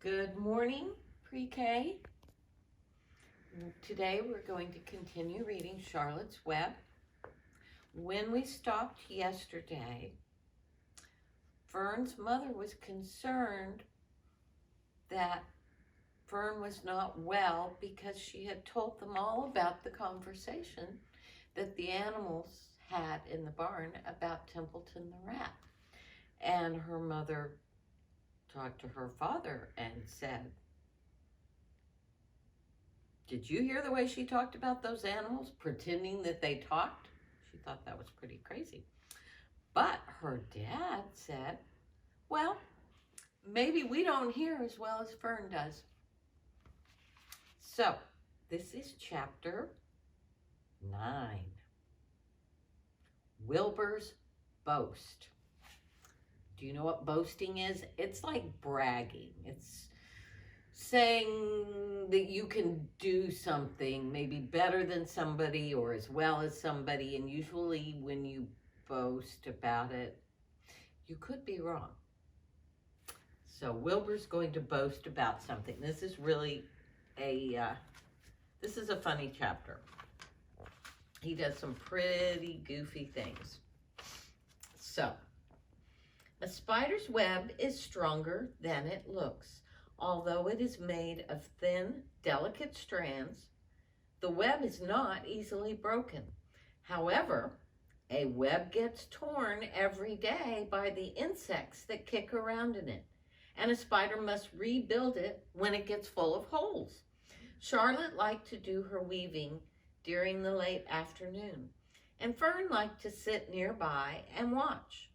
Good morning, Pre-K. Today we're going to continue reading Charlotte's Web. When we stopped yesterday, Fern's mother was concerned that Fern was not well because she had told them all about the conversation that the animals had in the barn about Templeton the rat. And her mother talked to her father and said, "Did you hear the way she talked about those animals, pretending that they talked?" She thought that was pretty crazy. But her dad said, "Well, maybe we don't hear as well as Fern does." So, this is chapter 9. Wilbur's boast. Do you know what boasting is? It's like bragging. It's saying that you can do something maybe better than somebody or as well as somebody, and usually when you boast about it, you could be wrong. So Wilbur's going to boast about something. This is really this is a funny chapter. He does some pretty goofy things. So, a spider's web is stronger than it looks. Although it is made of thin, delicate strands, the web is not easily broken. However, a web gets torn every day by the insects that kick around in it, and a spider must rebuild it when it gets full of holes. Charlotte liked to do her weaving during the late afternoon, and Fern liked to sit nearby and watch.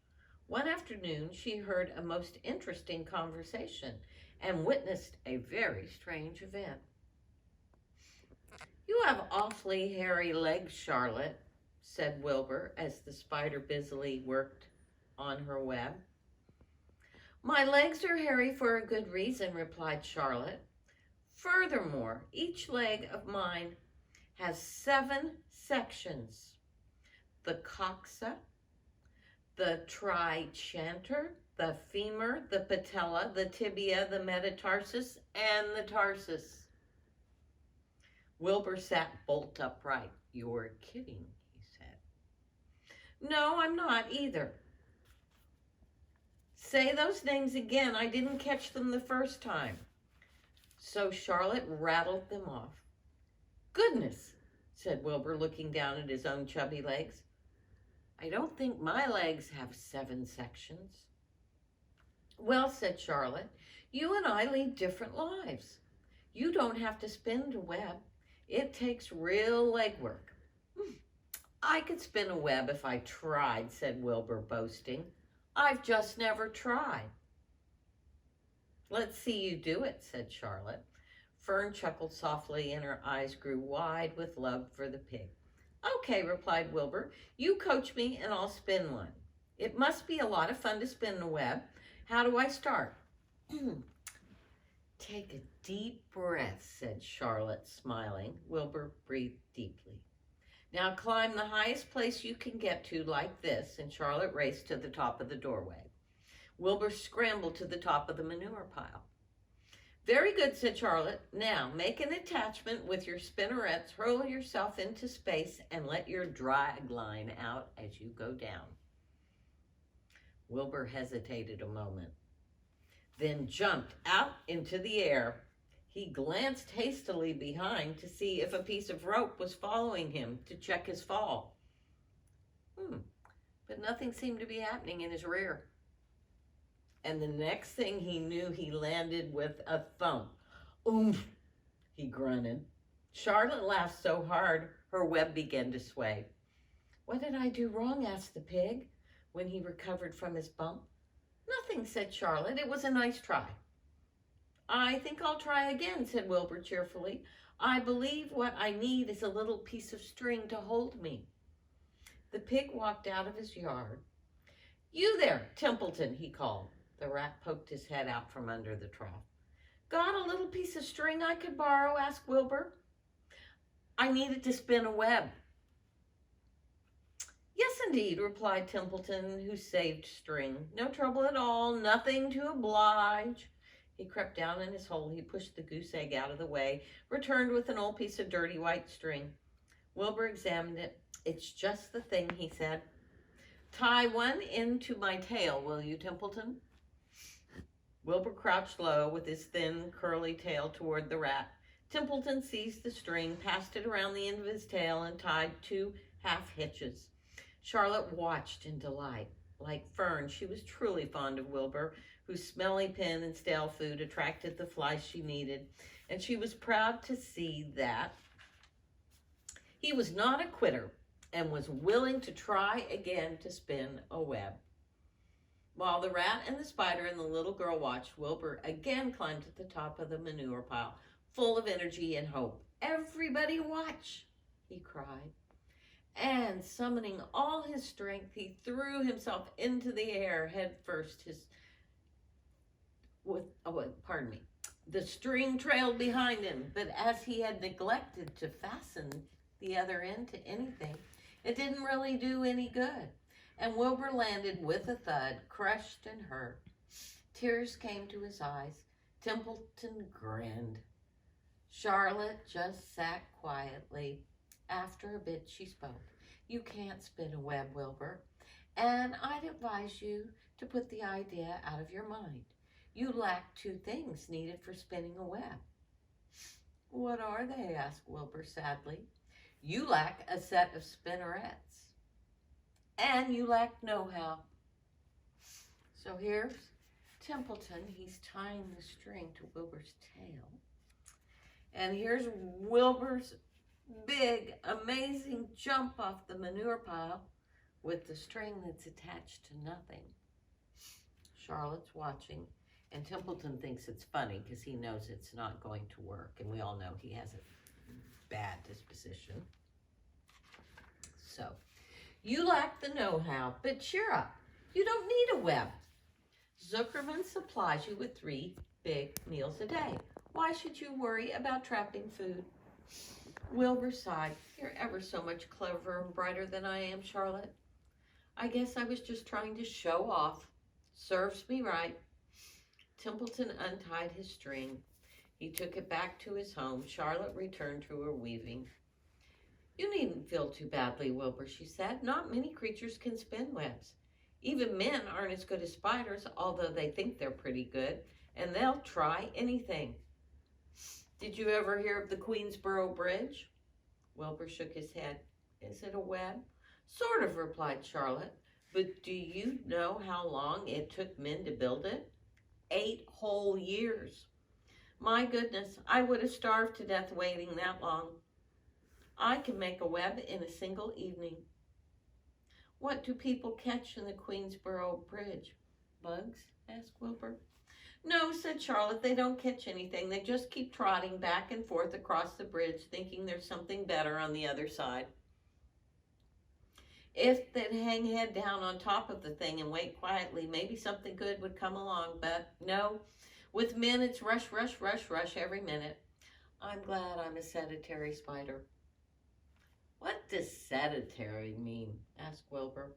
One afternoon, she heard a most interesting conversation and witnessed a very strange event. "You have awfully hairy legs, Charlotte," said Wilbur as the spider busily worked on her web. "My legs are hairy for a good reason," replied Charlotte. "Furthermore, each leg of mine has 7 sections: the coxa, the trichanter, the femur, the patella, the tibia, the metatarsus, and the tarsus." Wilbur sat bolt upright. "You're kidding," he said. "No, I'm not either." "Say those names again. I didn't catch them the first time." So Charlotte rattled them off. "Goodness," said Wilbur, looking down at his own chubby legs. "I don't think my legs have 7 sections." "Well," said Charlotte, "you and I lead different lives. You don't have to spin a web. It takes real legwork." "I could spin a web if I tried," said Wilbur, boasting. "I've just never tried." "Let's see you do it," said Charlotte. Fern chuckled softly and her eyes grew wide with love for the pig. "Okay," replied Wilbur. "You coach me and I'll spin one. It must be a lot of fun to spin a web. How do I start?" "Take a deep breath," said Charlotte, smiling. Wilbur breathed deeply. "Now climb the highest place you can get to like this," and Charlotte raced to the top of the doorway. Wilbur scrambled to the top of the manure pile. "Very good," said Charlotte. "Now make an attachment with your spinnerets, hurl yourself into space, and let your drag line out as you go down." Wilbur hesitated a moment, then jumped out into the air. He glanced hastily behind to see if a piece of rope was following him to check his fall. But nothing seemed to be happening in his rear. And the next thing he knew, he landed with a thump. "Oomph," he grunted. Charlotte laughed so hard, her web began to sway. "What did I do wrong?" asked the pig when he recovered from his bump. "Nothing," said Charlotte. "It was a nice try." "I think I'll try again," said Wilbur cheerfully. "I believe what I need is a little piece of string to hold me." The pig walked out of his yard. "You there, Templeton," he called. The rat poked his head out from under the trough. "Got a little piece of string I could borrow?" asked Wilbur. "I need it to spin a web." "Yes, indeed," replied Templeton, who saved string. "No trouble at all, nothing to oblige." He crept down in his hole. He pushed the goose egg out of the way, returned with an old piece of dirty white string. Wilbur examined it. "It's just the thing," he said. "Tie one end to my tail, will you, Templeton?" Wilbur crouched low with his thin, curly tail toward the rat. Templeton seized the string, passed it around the end of his tail, and tied 2 half hitches. Charlotte watched in delight. Like Fern, she was truly fond of Wilbur, whose smelly pen and stale food attracted the flies she needed, and she was proud to see that he was not a quitter and was willing to try again to spin a web. While the rat and the spider and the little girl watched, Wilbur again climbed to the top of the manure pile, full of energy and hope. "Everybody watch," he cried. And summoning all his strength, he threw himself into the air head first. The string trailed behind him, but as he had neglected to fasten the other end to anything, it didn't really do any good. And Wilbur landed with a thud, crushed and hurt. Tears came to his eyes. Templeton grinned. Charlotte just sat quietly. After a bit, she spoke. "You can't spin a web, Wilbur, and I'd advise you to put the idea out of your mind. You lack 2 things needed for spinning a web." "What are they?" asked Wilbur sadly. "You lack a set of spinnerets, and you lack know-how." So here's Templeton. He's tying the string to Wilbur's tail. And here's Wilbur's big, amazing jump off the manure pile with the string that's attached to nothing. Charlotte's watching, and Templeton thinks it's funny because he knows it's not going to work, and we all know he has a bad disposition. So, you lack the know-how, but cheer up. You don't need a web. Zuckerman supplies you with 3 big meals a day. Why should you worry about trapping food? Wilbur sighed. "You're ever so much cleverer and brighter than I am, Charlotte. I guess I was just trying to show off. Serves me right." Templeton untied his string. He took it back to his home. Charlotte returned to her weaving. "You needn't feel too badly, Wilbur," she said. "Not many creatures can spin webs. Even men aren't as good as spiders, although they think they're pretty good, and they'll try anything. Did you ever hear of the Queensboro Bridge?" Wilbur shook his head. "Is it a web?" "Sort of," replied Charlotte. "But do you know how long it took men to build it? 8 whole years. My goodness, I would have starved to death waiting that long. I can make a web in a single evening." "What do people catch in the Queensboro Bridge? Bugs?" asked Wilbur. "No," said Charlotte, "they don't catch anything. They just keep trotting back and forth across the bridge, thinking there's something better on the other side. If they'd hang head down on top of the thing and wait quietly, maybe something good would come along. But no, with men it's rush, rush, rush, rush every minute. I'm glad I'm a sedentary spider." "What does sedentary mean?" asked Wilbur.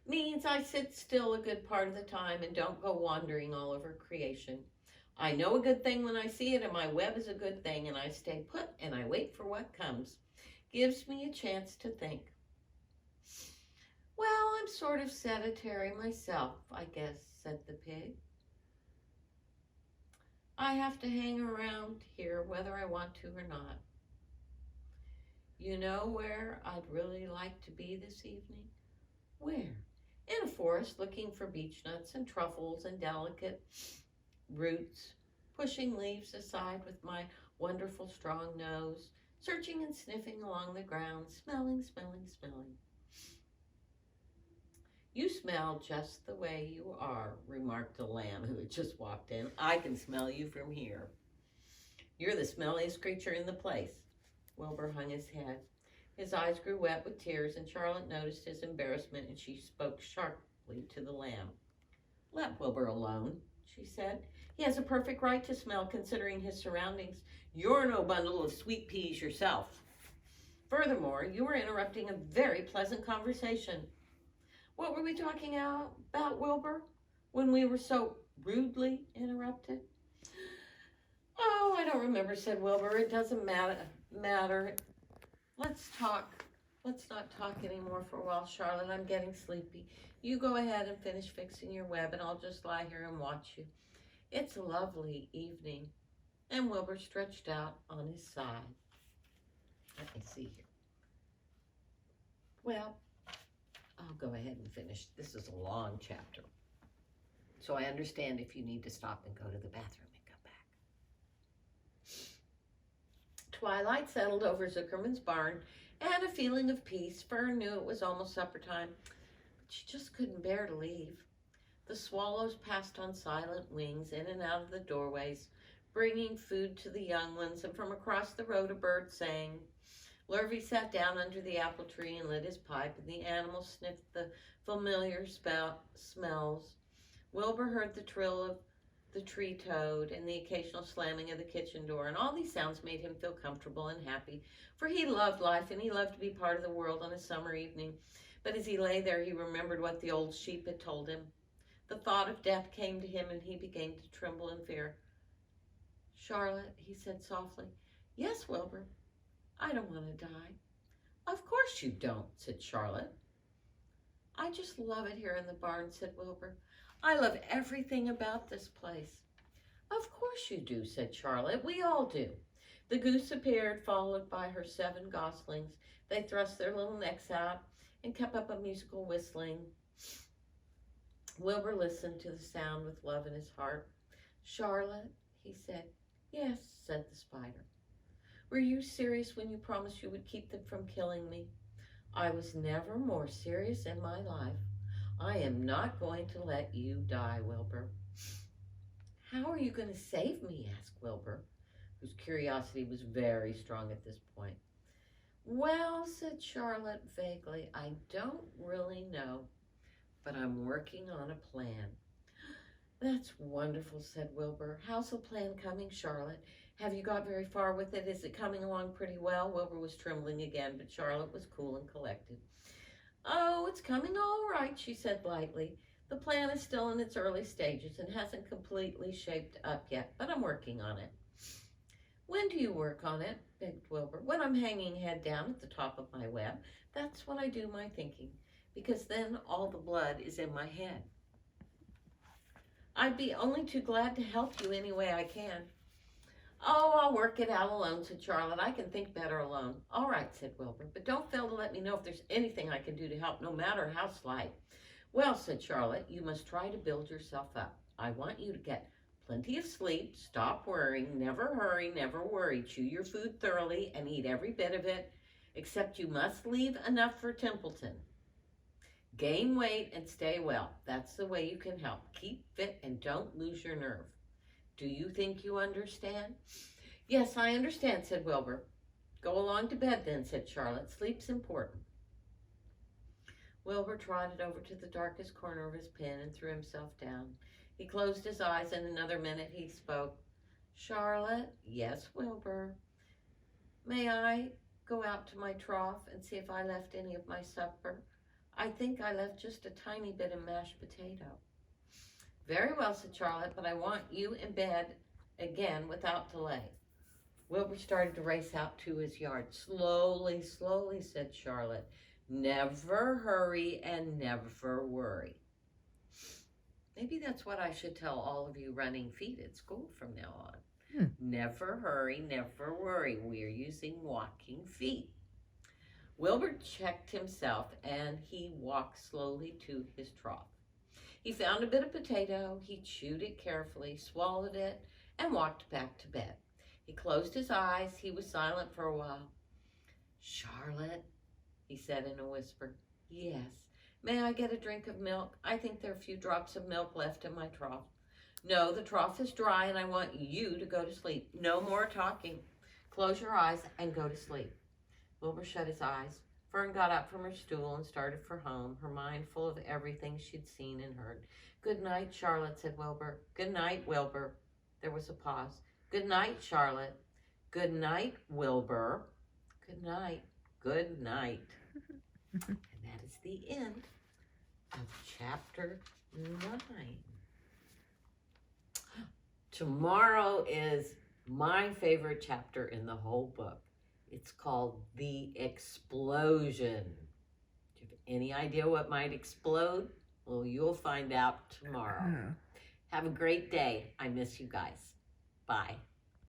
"Means I sit still a good part of the time and don't go wandering all over creation. I know a good thing when I see it, and my web is a good thing, and I stay put and I wait for what comes. Gives me a chance to think." "Well, I'm sort of sedentary myself, I guess," said the pig. "I have to hang around here whether I want to or not. You know where I'd really like to be this evening?" "Where?" "In a forest, looking for beech nuts and truffles and delicate roots, pushing leaves aside with my wonderful strong nose, searching and sniffing along the ground, smelling, smelling, smelling." "You smell just the way you are," remarked the lamb who had just walked in. "I can smell you from here. You're the smelliest creature in the place." Wilbur hung his head. His eyes grew wet with tears, and Charlotte noticed his embarrassment, and she spoke sharply to the lamb. "Let Wilbur alone," she said. "He has a perfect right to smell, considering his surroundings. You're no bundle of sweet peas yourself. Furthermore, you were interrupting a very pleasant conversation." "What were we talking about, Wilbur, when we were so rudely interrupted?" don't remember, said Wilbur. It doesn't matter. Let's talk. Let's not talk anymore for a while, Charlotte. I'm getting sleepy. You go ahead and finish fixing your web, and I'll just lie here and watch you. It's a lovely evening. And Wilbur stretched out on his side. Let me see here. Well, I'll go ahead and finish. This is a long chapter. So I understand if you need to stop and go to the bathroom and come back. Twilight settled over Zuckerman's barn, and a feeling of peace. Fern knew it was almost supper time, but she just couldn't bear to leave. The swallows passed on silent wings in and out of the doorways, bringing food to the young ones, and from across the road a bird sang. Lurvy sat down under the apple tree and lit his pipe, and the animals sniffed the familiar smells. Wilbur heard the trill of the tree toad and the occasional slamming of the kitchen door, and all these sounds made him feel comfortable and happy, for he loved life and he loved to be part of the world on a summer evening. But as he lay there, he remembered what the old sheep had told him. The thought of death came to him, and he began to tremble in fear. Charlotte, he said softly. Yes, Wilbur. I don't want to die. Of course you don't, said Charlotte. I just love it here in the barn, said Wilbur. I love everything about this place. Of course you do, said Charlotte. We all do. The goose appeared, followed by her 7 goslings. They thrust their little necks out and kept up a musical whistling. Wilbur listened to the sound with love in his heart. Charlotte, he said. Yes, said the spider. Were you serious when you promised you would keep them from killing me? I was never more serious in my life. I am not going to let you die, Wilbur. How are you going to save me? Asked Wilbur, whose curiosity was very strong at this point. Well, said Charlotte vaguely, I don't really know, but I'm working on a plan. That's wonderful, said Wilbur. How's the plan coming, Charlotte? Have you got very far with it? Is it coming along pretty well? Wilbur was trembling again, but Charlotte was cool and collected. Oh, it's coming all right, she said lightly. The plan is still in its early stages and hasn't completely shaped up yet, but I'm working on it. When do you work on it? Begged Wilbur. When I'm hanging head down at the top of my web. That's when I do my thinking, because then all the blood is in my head. I'd be only too glad to help you any way I can. Oh, I'll work it out alone, said Charlotte. I can think better alone. All right, said Wilbur, but don't fail to let me know if there's anything I can do to help, no matter how slight. Well, said Charlotte, you must try to build yourself up. I want you to get plenty of sleep, stop worrying, never hurry, never worry. Chew your food thoroughly and eat every bit of it, except you must leave enough for Templeton. Gain weight and stay well. That's the way you can help. Keep fit and don't lose your nerve. Do you think you understand? Yes, I understand, said Wilbur. Go along to bed then, said Charlotte. Sleep's important. Wilbur trotted over to the darkest corner of his pen and threw himself down. He closed his eyes. In another minute he spoke. Charlotte? Yes, Wilbur. May I go out to my trough and see if I left any of my supper? I think I left just a tiny bit of mashed potato. Very well, said Charlotte, but I want you in bed again without delay. Wilbur started to race out to his yard. Slowly, slowly, said Charlotte. Never hurry and never worry. Maybe that's what I should tell all of you running feet at school from now on. Never hurry, never worry. We're using walking feet. Wilbur checked himself and he walked slowly to his trough. He found a bit of potato, he chewed it carefully, swallowed it, and walked back to bed. He closed his eyes. He was silent for a while. Charlotte, he said in a whisper. Yes. May I get a drink of milk? I think there are a few drops of milk left in my trough. No, the trough is dry and I want you to go to sleep. No more talking. Close your eyes and go to sleep. Wilbur shut his eyes. Fern got up from her stool and started for home, her mind full of everything she'd seen and heard. Good night, Charlotte, said Wilbur. Good night, Wilbur. There was a pause. Good night, Charlotte. Good night, Wilbur. Good night. Good night. And that is the end of chapter 9. Tomorrow is my favorite chapter in the whole book. It's called The Explosion. Do you have any idea what might explode? Well, you'll find out tomorrow. Have a great day. I miss you guys. Bye.